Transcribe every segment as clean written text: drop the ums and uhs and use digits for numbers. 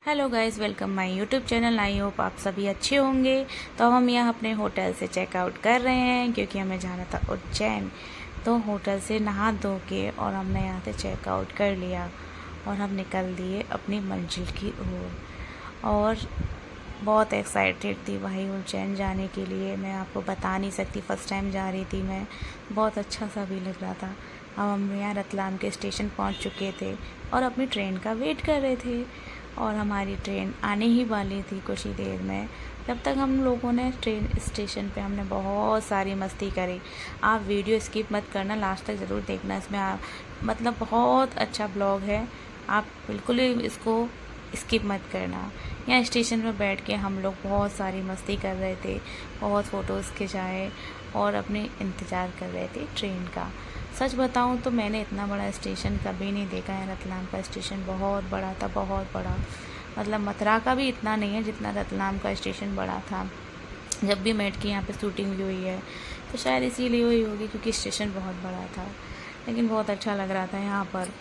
Hello guys, welcome my YouTube channel. I hope आप सभी अच्छे होंगे। तो हम यहाँ अपने होटल से चेकआउट कर रहे हैं क्योंकि हमें जाना था उज्जैन। तो होटल से नहा धो के और हमने यहाँ से चेकआउट कर लिया और हम निकल दिए अपनी मंजिल की ओर। और बहुत एक्साइटेड थी भाई उज्जैन जाने के लिए। मैं आपको बता नहीं सकती, फ़र्स्ट टाइम जा रही थी मैं। बहुत अच्छा सा भी लग रहा था। अब हम यहाँ रतलाम के स्टेशन पहुँच चुके थे और अपनी ट्रेन का वेट कर रहे थे और हमारी ट्रेन आने ही वाली थी कुछ ही देर में। जब तक हम लोगों ने ट्रेन स्टेशन पे हमने बहुत सारी मस्ती करी। आप वीडियो स्किप मत करना, लास्ट तक ज़रूर देखना। इसमें आप मतलब बहुत अच्छा ब्लॉग है, आप बिल्कुल ही इसको स्किप मत करना। यहाँ स्टेशन पर बैठ के हम लोग बहुत सारी मस्ती कर रहे थे, बहुत फ़ोटोज़ खिंचाए और अपने इंतज़ार कर रहे थे ट्रेन का। सच बताऊं तो मैंने इतना बड़ा स्टेशन कभी नहीं देखा है। रतलाम का स्टेशन बहुत बड़ा था, बहुत बड़ा। मतलब मथुरा का भी इतना नहीं है जितना रतलाम का स्टेशन बड़ा था। जब भी मेट की यहाँ पे शूटिंग भी हुई है तो शायद इसीलिए हुई होगी क्योंकि स्टेशन बहुत बड़ा था। लेकिन बहुत अच्छा लग रहा था यहाँ पर।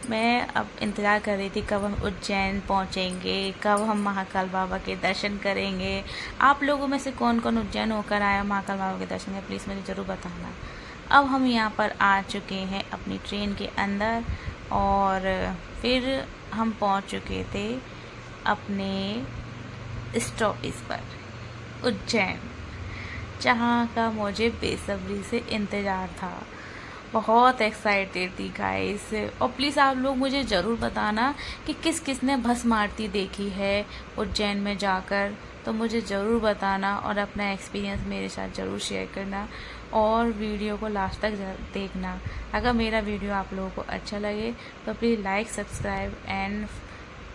मैं अब इंतज़ार कर रही थी कब हम उज्जैन पहुँचेंगे, कब हम महाकाल बाबा के दर्शन करेंगे। आप लोगों में से कौन कौन उज्जैन होकर आया महाकाल बाबा के दर्शन में, प्लीज़ मुझे ज़रूर बताना। अब हम यहाँ पर आ चुके हैं अपनी ट्रेन के अंदर और फिर हम पहुँच चुके थे अपने स्टॉपेज पर उज्जैन, जहाँ का मुझे बेसब्री से इंतज़ार था। बहुत एक्साइटेड थी गाइस। और प्लीज़ आप लोग मुझे ज़रूर बताना कि किस किस ने भस्म आरती देखी है उज्जैन में जाकर। तो मुझे ज़रूर बताना और अपना एक्सपीरियंस मेरे साथ ज़रूर शेयर करना और वीडियो को लास्ट तक देखना। अगर मेरा वीडियो आप लोगों को अच्छा लगे तो प्लीज़ लाइक, सब्सक्राइब एंड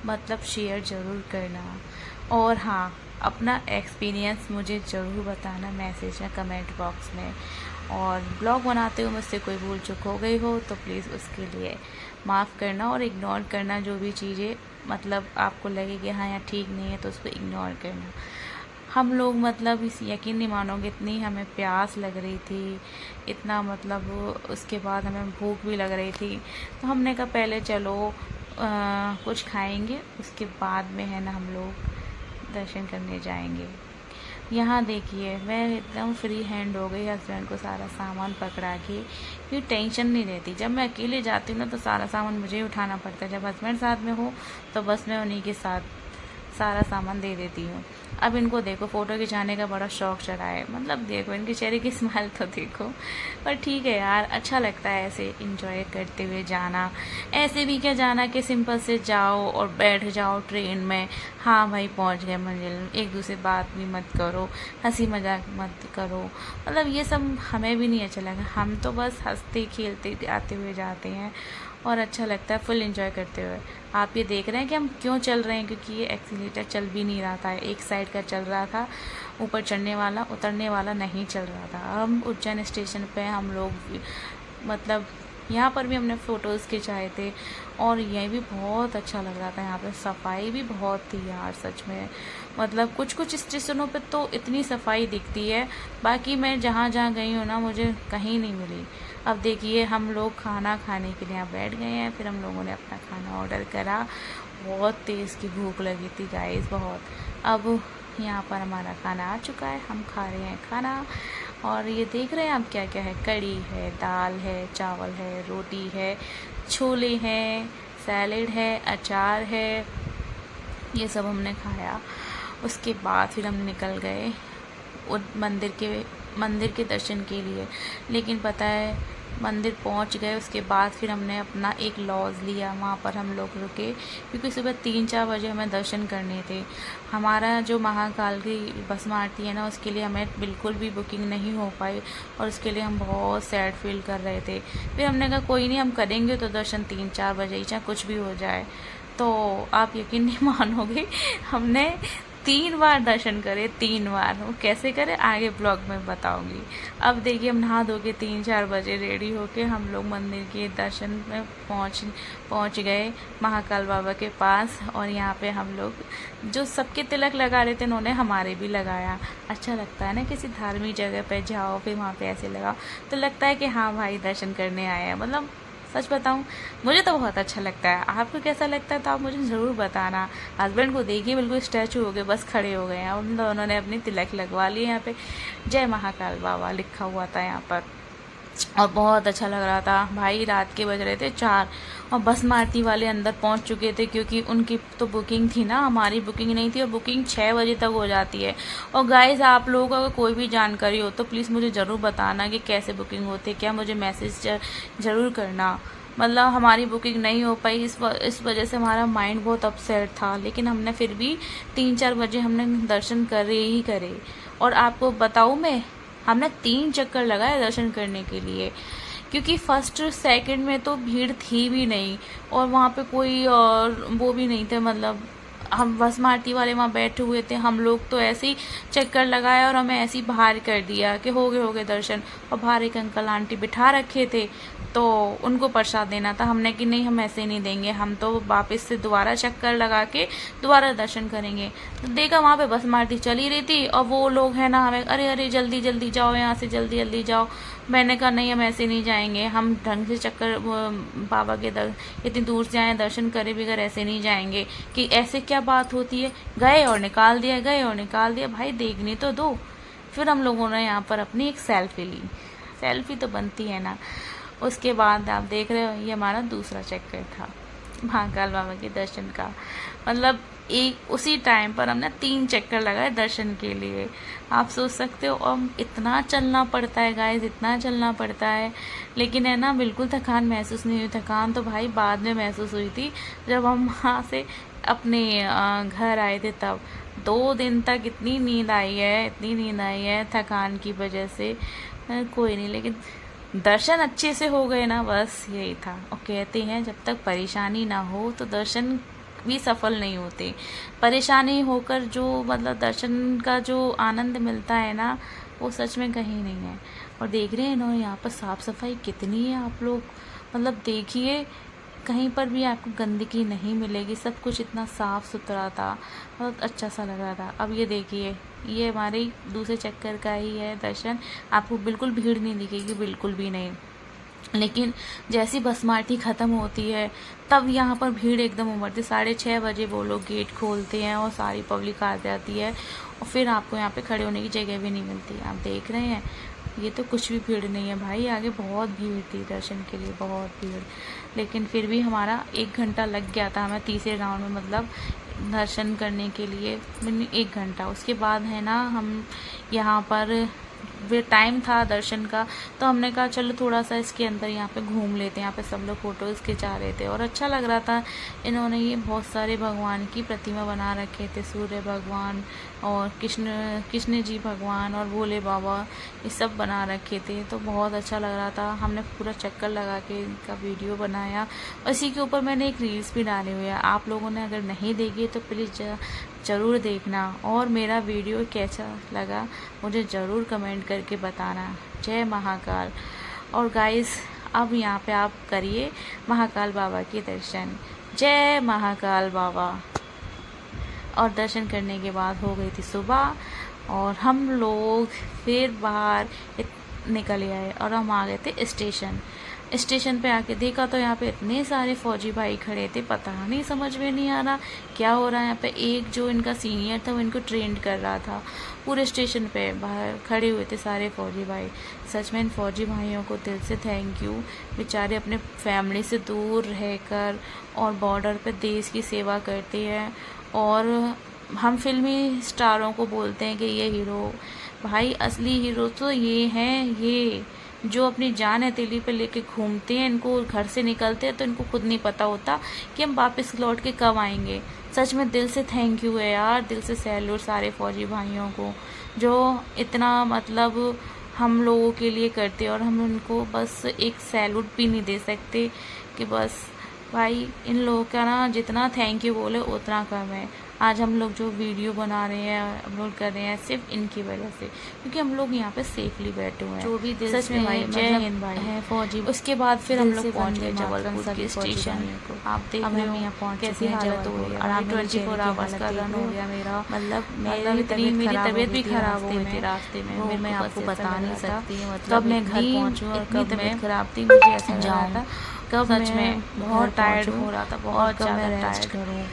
मतलब शेयर ज़रूर करना। और हाँ, अपना एक्सपीरियंस मुझे ज़रूर बताना मैसेज या कमेंट बॉक्स में। और ब्लॉग बनाते हुए मुझसे कोई भूल चूक हो गई हो तो प्लीज़ उसके लिए माफ़ करना और इग्नोर करना। जो भी चीज़ें मतलब आपको लगे कि हाँ यार ठीक नहीं है तो उसको इग्नोर करना। हम लोग मतलब इस यकीन नहीं मानोगे, इतनी हमें प्यास लग रही थी, इतना मतलब उसके बाद हमें भूख भी लग रही थी। तो हमने कहा पहले चलो कुछ खाएंगे, उसके बाद में है ना हम लोग दर्शन करने जाएंगे। यहाँ देखिए मैं एकदम फ्री हैंड हो गई हस्बैंड को सारा सामान पकड़ा के, क्योंकि टेंशन नहीं रहती। जब मैं अकेले जाती हूँ ना तो सारा सामान मुझे ही उठाना पड़ता है। जब हस्बैंड साथ में हो तो बस मैं उन्हीं के साथ सारा सामान दे देती हूँ। अब इनको देखो, फ़ोटो खिंचाने का बड़ा शौक चढ़ा है। मतलब देखो इनके चेहरे की स्माइल तो देखो। पर ठीक है यार, अच्छा लगता है ऐसे इंजॉय करते हुए जाना। ऐसे भी क्या जाना कि सिंपल से जाओ और बैठ जाओ ट्रेन में, हाँ भाई पहुँच गए मंजिल, एक दूसरे बात भी मत करो, हंसी मजाक मत करो। मतलब ये सब हमें भी नहीं अच्छा लगा। हम तो बस हंसते खेलते आते हुए जाते हैं और अच्छा लगता है फुल एंजॉय करते हुए। आप ये देख रहे हैं कि हम क्यों चल रहे हैं, क्योंकि ये एक्सीलेटर चल भी नहीं रहा था, एक साइड का चल रहा था, ऊपर चढ़ने वाला उतरने वाला नहीं चल रहा था। हम उज्जैन स्टेशन पे हम लोग मतलब यहाँ पर भी हमने फ़ोटोज़ खिंचाए थे और ये भी बहुत अच्छा लग रहा था। यहाँ पे सफाई भी बहुत थी यार सच में। मतलब कुछ कुछ स्टेशनों पे तो इतनी सफाई दिखती है, बाकी मैं जहाँ जहाँ गई हूँ ना मुझे कहीं नहीं मिली। अब देखिए हम लोग खाना खाने के लिए यहाँ बैठ गए हैं। फिर हम लोगों ने अपना खाना ऑर्डर करा। बहुत तेज़ की भूख लगी थी गाइस, बहुत। अब यहाँ पर हमारा खाना आ चुका है, हम खा रहे हैं खाना। और ये देख रहे हैं आप क्या क्या है, कड़ी है, दाल है, चावल है, रोटी है, छोले हैं, सैलेड है, अचार है, ये सब हमने खाया। उसके बाद फिर हम निकल गए मंदिर के दर्शन के लिए। लेकिन पता है मंदिर पहुंच गए, उसके बाद फिर हमने अपना एक लॉज लिया, वहाँ पर हम लोग रुके क्योंकि सुबह 3-4 बजे हमें दर्शन करने थे। हमारा जो महाकाल की भस्म आरती है ना उसके लिए हमें बिल्कुल भी बुकिंग नहीं हो पाई और उसके लिए हम बहुत सैड फील कर रहे थे। फिर हमने कहा कोई नहीं, हम करेंगे तो दर्शन 3-4 बजे ही, चाहे कुछ भी हो जाए। तो आप यकीन नहीं मानोगे, हमने 3 बार दर्शन करे, 3 बार। वो कैसे करे आगे ब्लॉग में बताऊंगी। अब देखिए हम नहा धो के 3-4 बजे रेडी होके हम लोग मंदिर के दर्शन में पहुंच गए महाकाल बाबा के पास। और यहाँ पे हम लोग जो सबके तिलक लगा रहे थे उन्होंने हमारे भी लगाया। अच्छा लगता है ना किसी धार्मिक जगह पे जाओ फिर वहाँ पे ऐसे लगाओ तो लगता है कि हाँ भाई दर्शन करने आए हैं। मतलब सच बताऊं, मुझे तो बहुत अच्छा लगता है। आपको कैसा लगता है तो आप मुझे ज़रूर बताना। हस्बैंड को देखिए बिल्कुल स्टैचू हो गए, बस खड़े हो गए हैं। उन दोनों ने अपनी तिलक लगवा ली। यहाँ पे जय महाकाल बाबा लिखा हुआ था यहाँ पर, और बहुत अच्छा लग रहा था भाई। रात के बज रहे थे 4 और बस मारुति वाले अंदर पहुंच चुके थे, क्योंकि उनकी तो बुकिंग थी ना, हमारी बुकिंग नहीं थी। और बुकिंग 6 बजे तक हो जाती है। और गाइस, आप लोगों को अगर कोई भी जानकारी हो तो प्लीज़ मुझे ज़रूर बताना कि कैसे बुकिंग होती है, क्या मुझे मैसेज ज़रूर करना। मतलब हमारी बुकिंग नहीं हो पाई, इस वजह से हमारा माइंड बहुत अपसेट था। लेकिन हमने फिर भी 3-4 बजे हमने दर्शन करे ही करे। और आपको बताऊँ मैं, हमने 3 चक्कर लगाए दर्शन करने के लिए, क्योंकि फर्स्ट सेकंड में तो भीड़ थी भी नहीं, और वहाँ पे कोई और वो भी नहीं थे। मतलब हम बस मारुति वाले वहाँ बैठे हुए थे, हम लोग तो ऐसे ही चक्कर लगाया और हमें ऐसे ही बाहर कर दिया कि हो गए दर्शन। और बाहर एक अंकल आंटी बिठा रखे थे, तो उनको प्रसाद देना था। हमने कि नहीं, हम ऐसे नहीं देंगे, हम तो वापस से दोबारा चक्कर लगा के दोबारा दर्शन करेंगे। तो देखा वहाँ पे बस मारुति चली रही थी, और वो लोग हैं ना हमें, अरे अरे जल्दी जल्दी जाओ यहाँ से, जल्दी जल्दी जाओ। मैंने कहा नहीं, हम ऐसे नहीं जाएंगे, हम ढंग से चक्कर बाबा के इतनी दूर से आए, दर्शन करे बगैर ऐसे नहीं जाएंगे। कि ऐसे क्या बात होती है, गए और निकाल दिया, गए और निकाल दिया। भाई देखने तो दो। फिर हम लोगों ने यहाँ पर अपनी एक सेल्फी ली। सेल्फी तो बनती है ना। उसके बाद आप देख रहे हो, ये हमारा दूसरा चक्कर था महाकाल बाबा के दर्शन का। मतलब एक उसी टाइम पर हमने 3 चक्कर लगाए दर्शन के लिए। आप सोच सकते हो, और इतना चलना पड़ता है गाइस, इतना चलना पड़ता है। लेकिन है ना, बिल्कुल थकान महसूस नहीं हुई। थकान तो भाई बाद में महसूस हुई थी, जब हम वहाँ से अपने घर आए थे तब। 2 दिन तक इतनी नींद आई है, इतनी नींद आई है थकान की वजह से। कोई नहीं, लेकिन दर्शन अच्छे से हो गए ना, बस यही था। और कहते हैं जब तक परेशानी ना हो तो दर्शन भी सफल नहीं होते। परेशानी होकर जो मतलब दर्शन का जो आनंद मिलता है ना, वो सच में कहीं नहीं है। और देख रहे हैं ना, यहाँ पर साफ सफाई कितनी है। आप लोग मतलब देखिए, कहीं पर भी आपको गंदगी नहीं मिलेगी, सब कुछ इतना साफ सुथरा था, बहुत अच्छा सा लग रहा था। अब ये देखिए, ये हमारे दूसरे चक्कर का ही है दर्शन। आपको बिल्कुल भीड़ नहीं दिखेगी, बिल्कुल भी नहीं। लेकिन जैसी बस मारुति ख़त्म होती है तब यहाँ पर भीड़ एकदम उमड़ती। 6:30 बजे वो लोग गेट खोलते हैं और सारी पब्लिक आ जाती है, और फिर आपको यहाँ पे खड़े होने की जगह भी नहीं मिलती। आप देख रहे हैं, ये तो कुछ भी भीड़ नहीं है भाई। आगे बहुत भीड़ थी दर्शन के लिए, बहुत भीड़। लेकिन फिर भी हमारा 1 घंटा लग गया था हमें तीसरे राउंड में, मतलब दर्शन करने के लिए 1 घंटा। उसके बाद है ना, हम यहाँ पर वे टाइम था दर्शन का, तो हमने कहा चलो थोड़ा सा इसके अंदर यहाँ पे घूम लेते हैं। यहाँ पे सब लोग फोटोज़ खिंचा रहे थे और अच्छा लग रहा था। इन्होंने ये बहुत सारे भगवान की प्रतिमा बना रखे थे, सूर्य भगवान और कृष्ण जी भगवान और भोले बाबा, ये सब बना रखे थे। तो बहुत अच्छा लग रहा था। हमने पूरा चक्कर लगा के इनका वीडियो बनाया, और इसी के ऊपर मैंने एक रील्स भी डाली हुई है। आप लोगों ने अगर नहीं देखी तो प्लीज़ ज़रूर देखना, और मेरा वीडियो कैसा लगा मुझे ज़रूर कमेंट करके बताना। जय महाकाल। और गाइस, अब यहाँ पे आप करिए महाकाल बाबा के दर्शन। जय महाकाल बाबा। और दर्शन करने के बाद हो गई थी सुबह, और हम लोग फिर बाहर निकल आए और हम आ गए थे स्टेशन पे। आके देखा तो यहाँ पे इतने सारे फौजी भाई खड़े थे, पता नहीं, समझ में नहीं आ रहा क्या हो रहा है यहाँ पे। एक जो इनका सीनियर था वो इनको ट्रेंड कर रहा था। पूरे स्टेशन पे बाहर खड़े हुए थे सारे फौजी भाई। सच में इन फौजी भाइयों को दिल से थैंक यू। बेचारे अपने फैमिली से दूर रहकर और बॉर्डर पे देश की सेवा करते हैं। और हम फिल्मी स्टारों को बोलते हैं कि ये हीरो, भाई असली हीरो तो ये हैं, ये जो अपनी जान हथेली पे लेके घूमते हैं। इनको घर से निकलते हैं तो इनको खुद नहीं पता होता कि हम वापस लौट के कब आएंगे। सच में दिल से थैंक यू है यार, दिल से सैल्यूट सारे फौजी भाइयों को जो इतना मतलब हम लोगों के लिए करते हैं। और हम उनको बस एक सैल्यूट भी नहीं दे सकते कि बस भाई इन लोगों का ना जितना थैंक यू बोले उतना कम है। आज हम लोग जो वीडियो बना रहे हैं, अपलोड कर रहे हैं, सिर्फ इनकी वजह से, क्योंकि हम लोग यहाँ पे सेफली बैठे हुए हैं। जो भी दिल सच में भाई जय हिंद भाई है फौजी। उसके बाद फिर हम लोग पहुँच गए जबलपुर के स्टेशन। आप देख रहे हो यहाँ पहुँच कैसी हालत हो गई। और 24 आवर्स का रन हो गया मेरा। मतलब इतनी मेरी तबीयत भी खराब हो गई थी रास्ते में, मैं आपको बता नहीं सकती। मतलब मैं घर पहुँचूँ और कब तबीयत खराब थी, मुझे ऐसा लग रहा था। कब सच में बहुत टायर्ड हो रहा था, बहुत ज़्यादा रेस्ट टायर्ड। करूँ।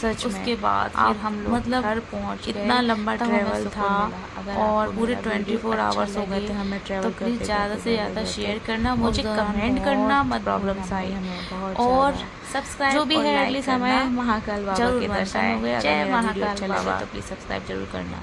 सच में उसके बाद आप फिर हम लोग मतलब घर पहुंच गए। इतना लंबा तब हमें ट्रैवल सुकून था मिला। अगर और आपको पूरे मेरा 24 वीडियो आवर्स अच्छा हो गए लगे थे हमें तो ट्रैवल प्लीज़ करते ज़्यादा करते से करते ज़्यादा शेयर करते। करना, उस मुझे दौरान कमेंट करना बहुत मत प्रॉब्लम्स भूलना आई भाई। हमें, बहुत और ज़्यादा। सब्सक्राइब जो भी और है लाइक एटलीस्ट करना हमें महाकाल बाबा जरूर के मत दर्शन हो गए। भूलें। अगर जय मेरा वीडियो महाकाल अच्छा लगे बाबा। तो प्लीज़ सब्सक्राइब जरूर करना।